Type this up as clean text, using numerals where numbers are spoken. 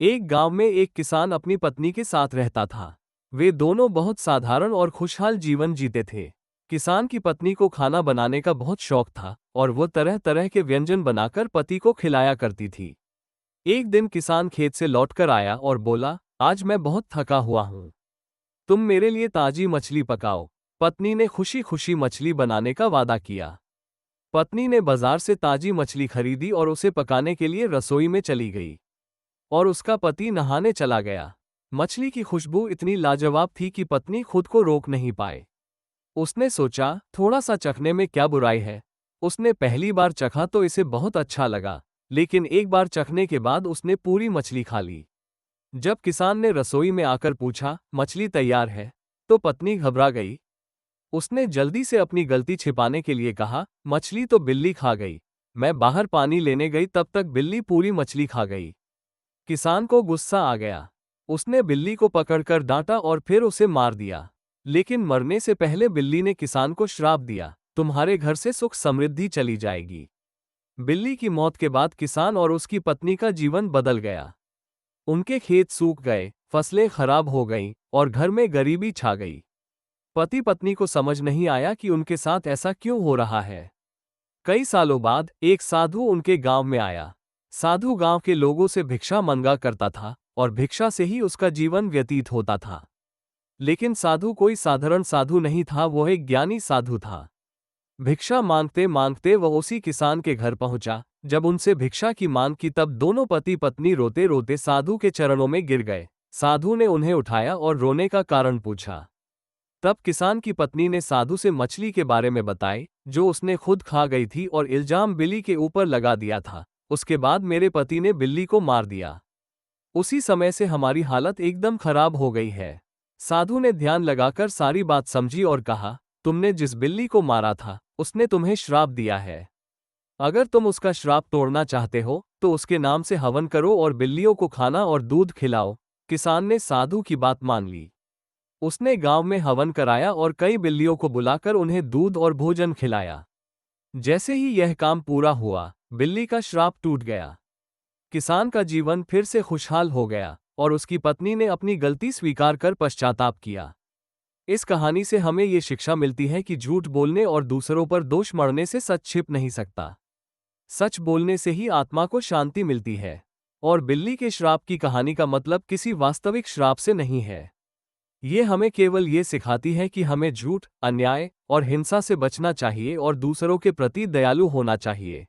एक गांव में एक किसान अपनी पत्नी के साथ रहता था। वे दोनों बहुत साधारण और खुशहाल जीवन जीते थे। किसान की पत्नी को खाना बनाने का बहुत शौक था और वो तरह तरह के व्यंजन बनाकर पति को खिलाया करती थी। एक दिन किसान खेत से लौटकर आया और बोला, आज मैं बहुत थका हुआ हूँ। तुम मेरे लिए ताजी मछली पकाओ। पत्नी ने खुशी खुशी मछली बनाने का वादा किया। पत्नी ने बाजार से ताजी मछली खरीदी और उसे पकाने के लिए रसोई में चली गई। और उसका पति नहाने चला गया। मछली की खुशबू इतनी लाजवाब थी कि पत्नी खुद को रोक नहीं पाए। उसने सोचा, थोड़ा सा चखने में क्या बुराई है। उसने पहली बार चखा तो इसे बहुत अच्छा लगा, लेकिन एक बार चखने के बाद उसने पूरी मछली खा ली। जब किसान ने रसोई में आकर पूछा, मछली तैयार है, तो पत्नी घबरा गई। उसने जल्दी से अपनी गलती छिपाने के लिए कहा, मछली तो बिल्ली खा गई। मैं बाहर पानी लेने गई तब तक बिल्ली पूरी मछली खा गई। किसान को गुस्सा आ गया। उसने बिल्ली को पकड़कर डांटा और फिर उसे मार दिया। लेकिन मरने से पहले बिल्ली ने किसान को श्राप दिया, तुम्हारे घर से सुख समृद्धि चली जाएगी। बिल्ली की मौत के बाद किसान और उसकी पत्नी का जीवन बदल गया। उनके खेत सूख गए, फसलें खराब हो गईं और घर में गरीबी छा गई। पति पत्नी को समझ नहीं आया कि उनके साथ ऐसा क्यों हो रहा है। कई सालों बाद एक साधु उनके गांव में आया। साधु गांव के लोगों से भिक्षा मांगा करता था और भिक्षा से ही उसका जीवन व्यतीत होता था। लेकिन साधु कोई साधारण साधु नहीं था, वह एक ज्ञानी साधु था। भिक्षा मांगते मांगते वह उसी किसान के घर पहुंचा। जब उनसे भिक्षा की मांग की तब दोनों पति पत्नी रोते रोते साधु के चरणों में गिर गए। साधु ने उन्हें उठाया और रोने का कारण पूछा। तब किसान की पत्नी ने साधु से मछली के बारे में बताए, जो उसने खुद खा गई थी, और इल्जाम बिल्ली के ऊपर लगा दिया था। उसके बाद मेरे पति ने बिल्ली को मार दिया। उसी समय से हमारी हालत एकदम खराब हो गई है। साधु ने ध्यान लगाकर सारी बात समझी और कहा, तुमने जिस बिल्ली को मारा था उसने तुम्हें श्राप दिया है। अगर तुम उसका श्राप तोड़ना चाहते हो तो उसके नाम से हवन करो और बिल्लियों को खाना और दूध खिलाओ। किसान ने साधु की बात मान ली। उसने गांव में हवन कराया और कई बिल्लियों को बुलाकर उन्हें दूध और भोजन खिलाया। जैसे ही यह काम पूरा हुआ, बिल्ली का श्राप टूट गया। किसान का जीवन फिर से खुशहाल हो गया और उसकी पत्नी ने अपनी गलती स्वीकार कर पश्चाताप किया। इस कहानी से हमें ये शिक्षा मिलती है कि झूठ बोलने और दूसरों पर दोष मढ़ने से सच छिप नहीं सकता। सच बोलने से ही आत्मा को शांति मिलती है। और बिल्ली के श्राप की कहानी का मतलब किसी वास्तविक श्राप से नहीं है। ये हमें केवल ये सिखाती है कि हमें झूठ, अन्याय और हिंसा से बचना चाहिए और दूसरों के प्रति दयालु होना चाहिए।